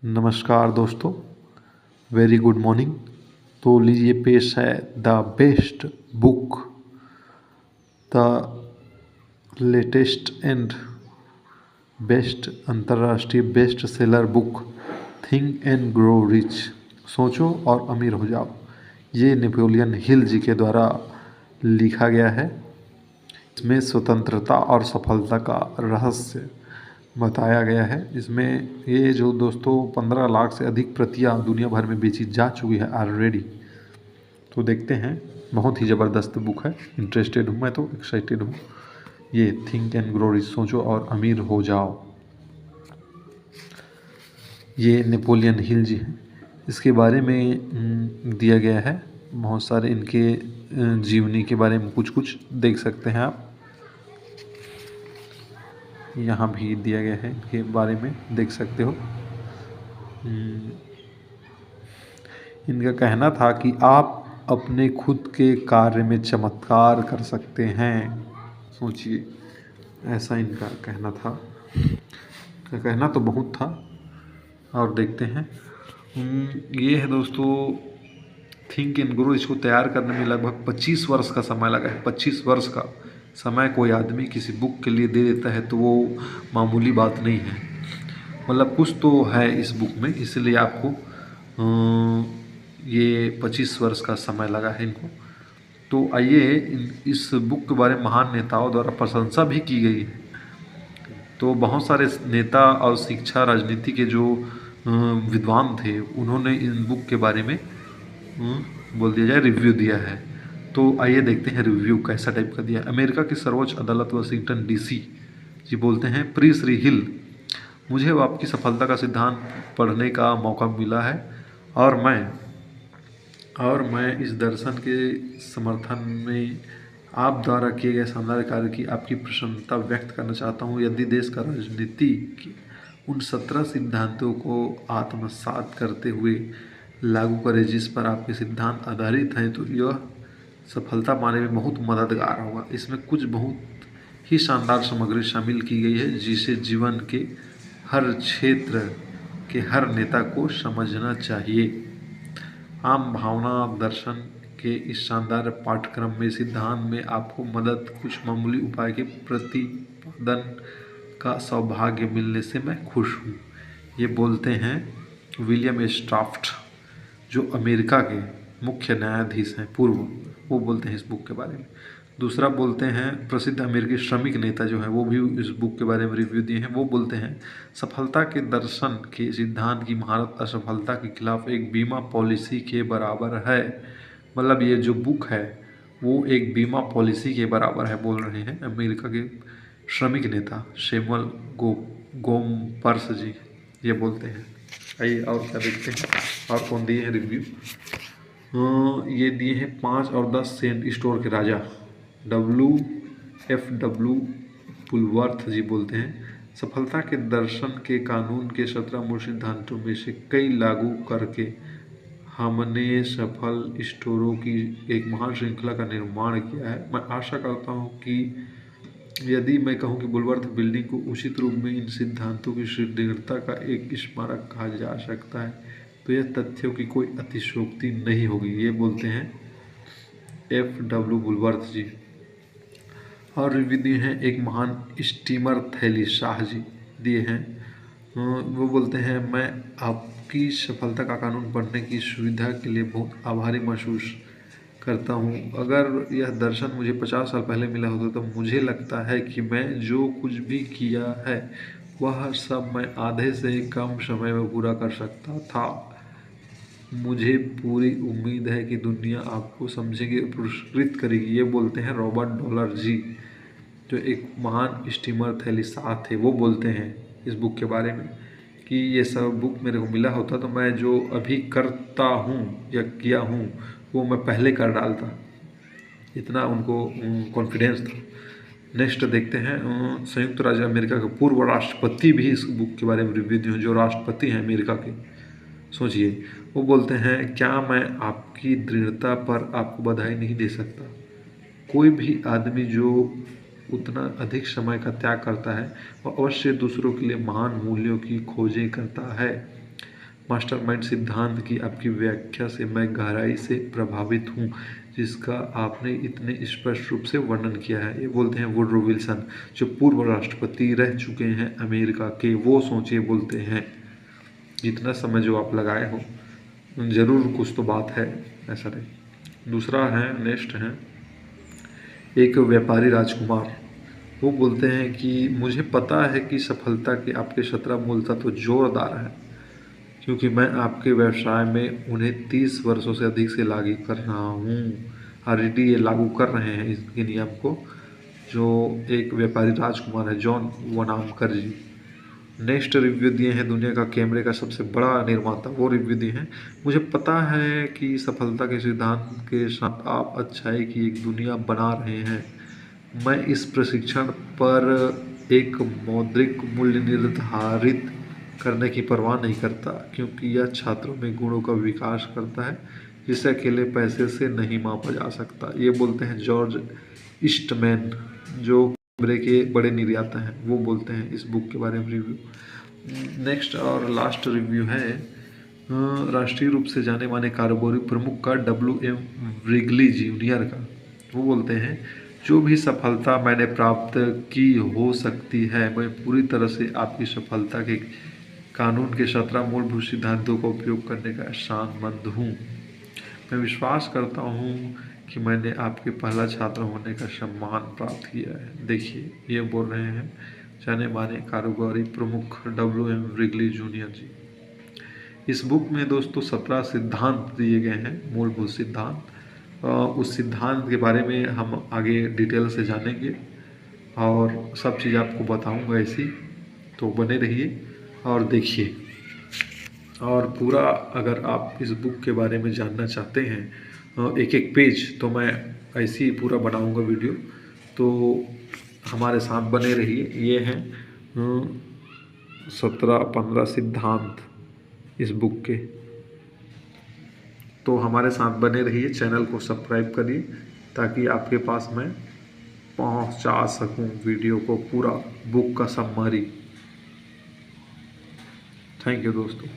नमस्कार दोस्तों, very good morning. तो लीजिए पेश है the best book, the latest and best अंतर्राष्ट्रीय best seller book think and grow rich, सोचो और अमीर हो जाओ। ये नेपोलियन हिल जी के द्वारा लिखा गया है। इसमें स्वतंत्रता और सफलता का रहस्य बताया गया है। इसमें ये जो दोस्तों 15 लाख से अधिक प्रतियां दुनिया भर में बेची जा चुकी है ऑलरेडी। तो देखते हैं, बहुत ही ज़बरदस्त बुक है। इंटरेस्टेड हूँ मैं, तो एक्साइटेड हूँ। ये थिंक एंड ग्रो रिच, सोचो और अमीर हो जाओ। ये नेपोलियन हिल जी है। इसके बारे में दिया गया है बहुत सारे, इनके जीवनी के बारे में कुछ कुछ देख सकते हैं आप। यहाँ भी दिया गया है, इनके बारे में देख सकते हो। इनका कहना था कि आप अपने खुद के कार्य में चमत्कार कर सकते हैं। सोचिए, ऐसा इनका कहना था। कहना तो बहुत था। और देखते हैं, ये है दोस्तों थिंक एंड ग्रो। इसको तैयार करने में लगभग 25 वर्ष का समय लगा है। 25 वर्ष का समय कोई आदमी किसी बुक के लिए दे देता है तो वो मामूली बात नहीं है। मतलब कुछ तो है इस बुक में, इसलिए आपको ये 25 वर्ष का समय लगा है इनको। तो आइए इस बुक के बारे में महान नेताओं द्वारा प्रशंसा भी की गई है। तो बहुत सारे नेता और शिक्षा राजनीति के जो विद्वान थे, उन्होंने इन बुक के बारे में बोल दिया जाए रिव्यू दिया है। तो आइए देखते हैं रिव्यू कैसा टाइप का दिया है। अमेरिका की सर्वोच्च अदालत वाशिंगटन डीसी जी बोलते हैं, प्रिय श्री हिल, मुझे आपकी सफलता का सिद्धांत पढ़ने का मौका मिला है और मैं इस दर्शन के समर्थन में आप द्वारा किए गए शानदार कार्य की आपकी प्रसन्नता व्यक्त करना चाहता हूँ। यदि देश का राजनीति की उन 17 सिद्धांतों को आत्मसात करते हुए लागू करें जिस पर आपके सिद्धांत आधारित हैं, तो यह सफलता पाने में बहुत मददगार होगा। इसमें कुछ बहुत ही शानदार सामग्री शामिल की गई है जिसे जीवन के हर क्षेत्र के हर नेता को समझना चाहिए। आम भावना दर्शन के इस शानदार पाठ्यक्रम में सिद्धांत में आपको मदद कुछ मामूली उपाय के प्रतिपादन का सौभाग्य मिलने से मैं खुश हूँ। ये बोलते हैं विलियम एस टाफ्ट, जो अमेरिका के मुख्य न्यायाधीश हैं पूर्व। वो बोलते हैं इस बुक के बारे में। दूसरा बोलते हैं प्रसिद्ध अमेरिकी श्रमिक नेता जो हैं, वो भी इस बुक के बारे में रिव्यू दिए हैं। वो बोलते हैं सफलता के दर्शन के सिद्धांत की महारत असफलता के खिलाफ एक बीमा पॉलिसी के बराबर है। मतलब ये जो बुक है वो एक बीमा पॉलिसी के बराबर है, बोल रहे हैं अमेरिका के श्रमिक नेता सैमुअल गोमपर्स जी। ये बोलते हैं। आइए और क्या देखते हैं, और कौन दिए हैं रिव्यू। ये दिए हैं 5 और 10 सेंट स्टोर के राजा WFW पुलवर्थ जी बोलते हैं, सफलता के दर्शन के कानून के 17 मूल सिद्धांतों में से कई लागू करके हमने सफल स्टोरों की एक महान श्रृंखला का निर्माण किया है। मैं आशा करता हूँ कि यदि मैं कहूँ कि बुलवर्थ बिल्डिंग को उचित रूप में इन सिद्धांतों की सुदृढ़ता का एक स्मारक कहा जा सकता है, तो यह तथ्यों की कोई अतिशयोक्ति नहीं होगी। ये बोलते हैं FW बुलवर्थ जी। और रिव्यू दिए हैं एक महान स्टीमर थैली शाह जी दिए हैं। वो बोलते हैं, मैं आपकी सफलता का कानून पढ़ने की सुविधा के लिए बहुत आभारी महसूस करता हूँ। अगर यह दर्शन मुझे 50 साल पहले मिला होता तो मुझे लगता है कि मैं जो कुछ भी किया है वह सब मैं आधे से कम समय में पूरा कर सकता था। मुझे पूरी उम्मीद है कि दुनिया आपको समझेगी और पुरस्कृत करेगी। ये बोलते हैं रॉबर्ट डॉलर जी, जो एक महान स्टीमर थैली शाह थे। वो बोलते हैं इस बुक के बारे में कि ये सब बुक मेरे को मिला होता तो मैं जो अभी करता हूँ या किया हूँ वो मैं पहले कर डालता। इतना उनको कॉन्फिडेंस था। नेक्स्ट देखते हैं, संयुक्त राज्य अमेरिका के पूर्व राष्ट्रपति भी इस बुक के बारे में रिव्यू दिए, जो राष्ट्रपति हैं अमेरिका के। सोचिए, वो बोलते हैं, क्या मैं आपकी दृढ़ता पर आपको बधाई नहीं दे सकता। कोई भी आदमी जो उतना अधिक समय का त्याग करता है वह अवश्य दूसरों के लिए महान मूल्यों की खोजें करता है। मास्टरमाइंड सिद्धांत की आपकी व्याख्या से मैं गहराई से प्रभावित हूँ, जिसका आपने इतने स्पष्ट रूप से वर्णन किया है। ये बोलते हैं वुडरो विल्सन, जो पूर्व राष्ट्रपति रह चुके हैं अमेरिका के। वो सोचे बोलते हैं, जितना समय जो आप लगाए हो ज़रूर कुछ तो बात है, ऐसा नहीं। दूसरा है, नेक्स्ट है एक व्यापारी राजकुमार। वो बोलते हैं कि मुझे पता है कि सफलता के आपके 17 मूल तत्व जोरदार है, क्योंकि मैं आपके व्यवसाय में उन्हें 30 वर्षों से अधिक से लागू कर रहा हूँ। ऑलरेडी ये लागू कर रहे हैं इसके नियम को, जो एक व्यापारी राजकुमार है जॉन वनामकर जी। नेक्स्ट रिव्यू दिए हैं दुनिया का कैमरे का सबसे बड़ा निर्माता, वो रिव्यू दिए हैं। मुझे पता है कि सफलता के सिद्धांत के साथ आप अच्छाई की एक दुनिया बना रहे हैं। मैं इस प्रशिक्षण पर एक मौद्रिक मूल्य निर्धारित करने की परवाह नहीं करता, क्योंकि यह छात्रों में गुणों का विकास करता है जिसे अकेले पैसे से नहीं मापा जा सकता। ये बोलते हैं जॉर्ज ईस्टमैन, जो कैमरे के बड़े निर्माता हैं। वो बोलते हैं इस बुक के बारे में रिव्यू। नेक्स्ट और लास्ट रिव्यू है राष्ट्रीय रूप से जाने माने कारोबारी प्रमुख का WM व्रिगली जूनियर का। वो बोलते हैं, जो भी सफलता मैंने प्राप्त की हो सकती है, मैं पूरी तरह से आपकी सफलता के कानून के 17 मूलभूत सिद्धांतों का उपयोग करने का एहसानमंद हूँ। मैं विश्वास करता हूँ कि मैंने आपके पहला छात्र होने का सम्मान प्राप्त किया है। देखिए, ये बोल रहे हैं जाने माने कारोबारी प्रमुख WM व्रिगली जूनियर जी। इस बुक में दोस्तों 17 सिद्धांत दिए गए हैं, मूलभूत सिद्धांत। उस सिद्धांत के बारे में हम आगे डिटेल से जानेंगे और सब चीज़ आपको बताऊंगा ऐसी, तो बने रहिए और देखिए। और पूरा अगर आप इस बुक के बारे में जानना चाहते हैं एक एक पेज, तो मैं ऐसे ही पूरा बनाऊंगा वीडियो, तो हमारे साथ बने रहिए। ये हैं 17-15 सिद्धांत इस बुक के, तो हमारे साथ बने रहिए। चैनल को सब्सक्राइब करिए ताकि आपके पास मैं पहुंचा सकूं वीडियो को, पूरा बुक का समरी। थैंक यू दोस्तों।